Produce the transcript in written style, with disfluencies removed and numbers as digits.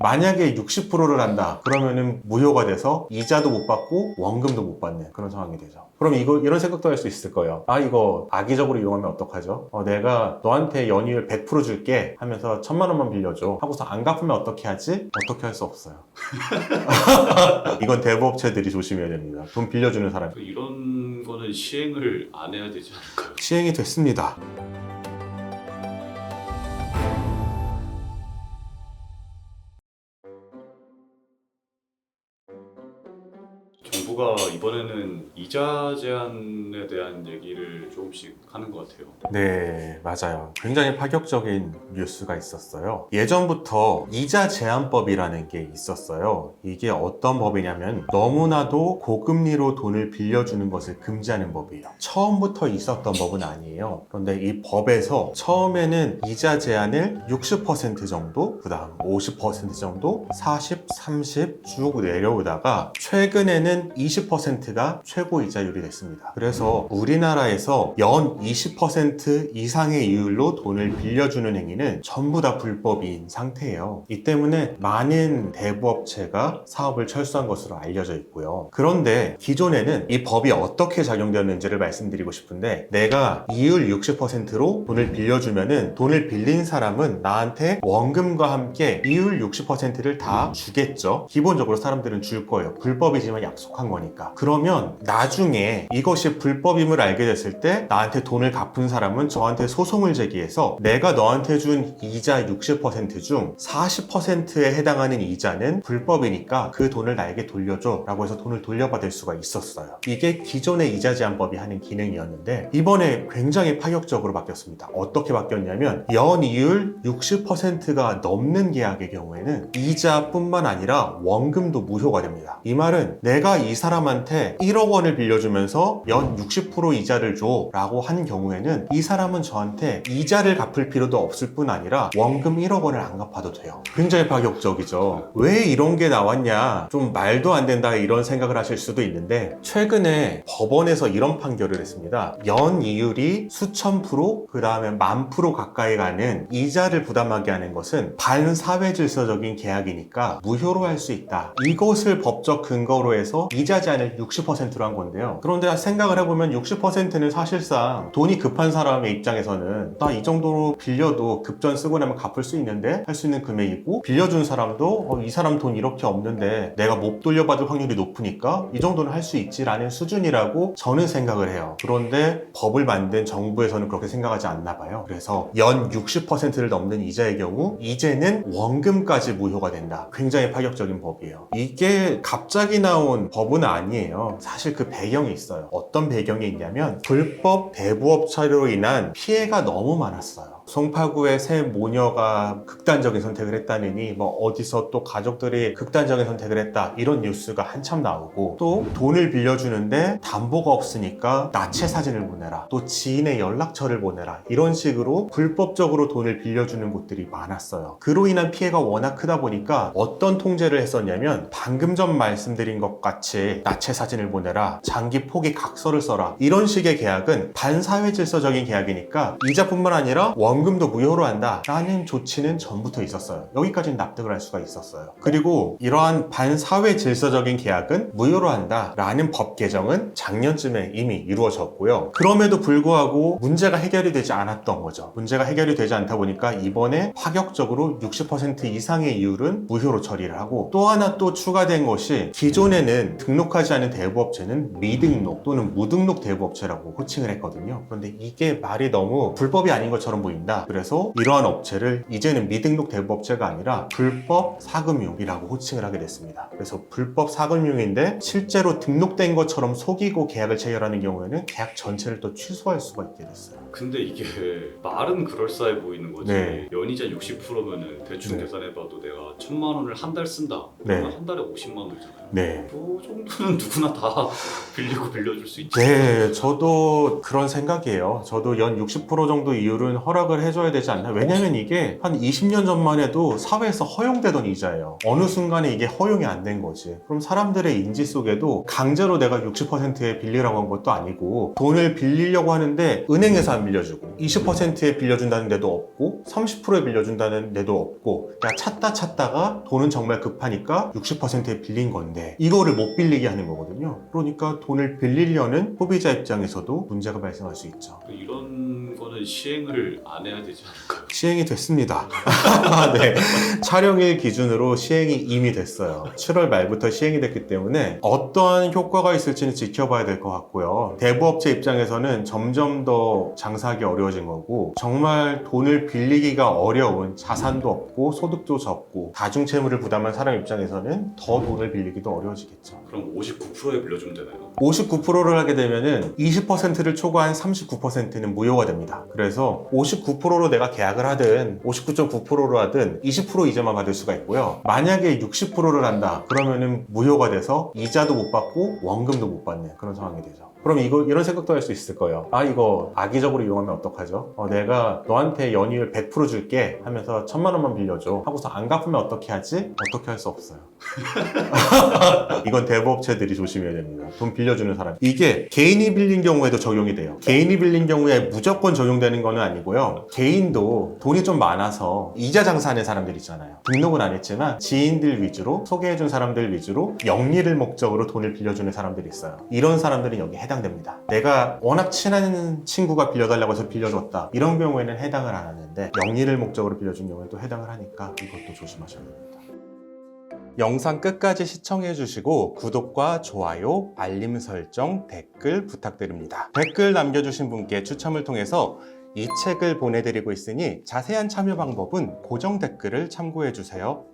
만약에 60%를 한다 그러면은 무효가 돼서 이자도 못 받고 원금도 못 받는 그런 상황이 되죠. 그럼 이런 생각도 할 수 있을 거예요. 아, 이거 악의적으로 이용하면 어떡하죠? 내가 너한테 연이율 100% 줄게 하면서 1000만 원만 빌려줘 하고서 안 갚으면 어떻게 하지? 어떻게 할 수 없어요. 이건 대부업체들이 조심해야 됩니다. 돈 빌려주는 사람. 이런 거는 시행을 안 해야 되지 않을까요? 시행이 됐습니다. 정부가 이번에는 이자 제한에 대한 얘기를 조금씩 하는 것 같아요. 네, 맞아요. 굉장히 파격적인 뉴스가 있었어요. 예전부터 이자 제한법이라는 게 있었어요. 이게 어떤 법이냐면 너무나도 고금리로 돈을 빌려주는 것을 금지하는 법이에요. 처음부터 있었던 법은 아니에요. 그런데 이 법에서 처음에는 이자 제한을 60% 정도, 그 다음 50% 정도, 40, 30 쭉 내려오다가 최근에는 20%가 최고 이자율이 됐습니다. 그래서 우리나라에서 연 20% 이상의 이율로 돈을 빌려주는 행위는 전부 다 불법인 상태예요. 이 때문에 많은 대부업체가 사업을 철수한 것으로 알려져 있고요. 그런데 기존에는 이 법이 어떻게 작용되었는지를 말씀드리고 싶은데, 내가 이율 60%로 돈을 빌려주면은 돈을 빌린 사람은 나한테 원금과 함께 이율 60%를 다 주겠죠. 기본적으로 사람들은 줄 거예요. 불법이지만 약속한 거니까. 그러면 나중에 이것이 불법임을 알게 됐을 때 나한테 돈을 갚은 사람은 저한테 소송을 제기해서 내가 너한테 준 이자 60%중 40%에 해당하는 이자는 불법이니까 그 돈을 나에게 돌려줘 라고 해서 돈을 돌려받을 수가 있었어요. 이게 기존의 이자 제한법이 하는 기능이었는데 이번에 굉장히 파격적으로 바뀌었습니다. 어떻게 바뀌었냐면 연이율 60%가 넘는 계약의 경우에는 이자뿐만 아니라 원금도 무효가 됩니다. 이 말은 내가 이 사람한테 1억 원을 빌려주면서 연 60% 이자를 줘 라고 한 경우에는 이 사람은 저한테 이자를 갚을 필요도 없을 뿐 아니라 원금 1억 원을 안 갚아도 돼요. 굉장히 파격적이죠. 왜 이런 게 나왔냐, 좀 말도 안 된다 이런 생각을 하실 수도 있는데, 최근에 법원에서 이런 판결을 했습니다. 연 이율이 수천 프로, 그 다음에 10,000% 가까이 가는 이자를 부담하게 하는 것은 반사회질서적인 계약이니까 무효로 할 수 있다. 이것을 법적 근거로 해서 이자 제한을 60%로 한 건데요. 그런데 생각을 해보면 60%는 사실상 돈이 급한 사람의 입장에서는 나 이 정도로 빌려도 급전 쓰고 나면 갚을 수 있는데 할 수 있는 금액이고, 빌려준 사람도 이 사람 돈 이렇게 없는데 내가 못 돌려받을 확률이 높으니까 이 정도는 할 수 있지라는 수준이라고 저는 생각을 해요. 그런데 법을 만든 정부에서는 그렇게 생각하지 않나 봐요. 그래서 연 60%를 넘는 이자의 경우 이제는 원금까지 무효가 된다. 굉장히 파격적인 법이에요. 이게 갑자기 나온 법은 아니에요. 사실 그 배경이 있어요. 어떤 배경이 있냐면 불법 대부업체로 인한 피해가 너무 많았어요. 송파구의 새 모녀가 극단적인 선택을 했다느니 어디서 또 가족들이 극단적인 선택을 했다 이런 뉴스가 한참 나오고, 또 돈을 빌려주는데 담보가 없으니까 나체 사진을 보내라, 또 지인의 연락처를 보내라, 이런 식으로 불법적으로 돈을 빌려주는 곳들이 많았어요. 그로 인한 피해가 워낙 크다 보니까 어떤 통제를 했었냐면 방금 전 말씀드린 것 같이 나체 사진을 보내라, 장기 포기 각서를 써라, 이런 식의 계약은 반사회질서적인 계약이니까 이자뿐만 아니라 원금도 무효로 한다 라는 조치는 전부터 있었어요. 여기까지는 납득을 할 수가 있었어요. 그리고 이러한 반사회질서적인 계약은 무효로 한다 라는 법 개정은 작년쯤에 이미 이루어졌고요. 그럼에도 불구하고 문제가 해결이 되지 않았던 거죠. 문제가 해결이 되지 않다 보니까 이번에 파격적으로 60% 이상의 이율은 무효로 처리를 하고, 또 하나 또 추가된 것이, 기존에는 등록하지 않은 대부업체는 미등록 또는 무등록 대부업체라고 호칭을 했거든요. 그런데 이게 말이 너무 불법이 아닌 것처럼 보인다. 그래서 이러한 업체를 이제는 미등록 대부업체가 아니라 불법 사금융이라고 호칭을 하게 됐습니다. 그래서 불법 사금융인데 실제로 등록된 것처럼 속이고 계약을 체결하는 경우에는 계약 전체를 또 취소할 수가 있게 됐어요. 근데 이게 말은 그럴싸해 보이는 거지. 네. 연이자 60%면은 대충 네. 계산해봐도 내가 1,000만 원을 한 달 쓴다. 네. 그러면 한 달에 50만 원이잖아요. 네. 그 정도는 누구나 다 빌려줄 수 있지. 네, 저도 그런 생각이에요. 저도 연 60% 정도 이율은 허락을 해줘야 되지 않나. 왜냐면 이게 한 20년 전만 해도 사회에서 허용되던 이자예요. 어느 순간에 이게 허용이 안 된 거지. 그럼 사람들의 인지 속에도 강제로 내가 60%에 빌리라고 한 것도 아니고, 돈을 빌리려고 하는데 은행에서 안 빌려주고 20%에 빌려준다는 데도 없고 30%에 빌려준다는 데도 없고 야 찾다가 돈은 정말 급하니까 60%에 빌린 건데 이거를 못 빌리게 하는 거거든요. 그러니까 돈을 빌리려는 소비자 입장에서도 문제가 발생할 수 있죠. 이런 거는 시행을 안 해야 되지 않을까요? 시행이 됐습니다. 네. 촬영일 기준으로 시행이 이미 됐어요. 7월 말부터 시행이 됐기 때문에 어떠한 효과가 있을지는 지켜봐야 될 것 같고요. 대부업체 입장에서는 점점 더 장사하기 어려워진 거고 정말 돈을 빌리기가 어려운 자산도 없고 소득도 적고 다중채무를 부담한 사람 입장에서는 더 돈을 빌리기도 어려워지겠죠. 그럼 59%에 빌려주면 되나요? 59%를 하게 되면은 20%를 초과한 39%는 무효가 됩니다. 그래서 59%로 내가 계약을 하든 59.9%로 하든 20% 이자만 받을 수가 있고요. 만약에 60%를 한다 그러면은 무효가 돼서 이자도 못 받고 원금도 못 받는 그런 상황이 되죠. 그럼 이런 생각도 할 수 있을 거예요. 아 이거 악의적으로 이용하면 어떡하죠? 내가 너한테 연이율 100% 줄게 하면서 1,000만 원만 빌려줘 하고서 안 갚으면 어떻게 하지? 어떻게 할 수 없어요. 이건 대부업체들이 조심해야 됩니다. 돈 빌려주는 사람. 이게 개인이 빌린 경우에도 적용이 돼요. 개인이 빌린 경우에 무조건 적용되는 거는 아니고요. 개인도 돈이 좀 많아서 이자 장사하는 사람들 있잖아요. 등록은 안 했지만 지인들 위주로 소개해준 사람들 위주로 영리를 목적으로 돈을 빌려주는 사람들이 있어요. 이런 사람들은 여기 해당됩니다. 내가 워낙 친한 친구가 빌려달라고 해서 빌려줬다. 이런 경우에는 해당을 안 하는데 영리를 목적으로 빌려준 경우에는 또 해당을 하니까 이것도 조심하셔야 됩니다. 영상 끝까지 시청해주시고 구독과 좋아요, 알림 설정, 댓글 부탁드립니다. 댓글 남겨주신 분께 추첨을 통해서 이 책을 보내드리고 있으니 자세한 참여 방법은 고정 댓글을 참고해주세요.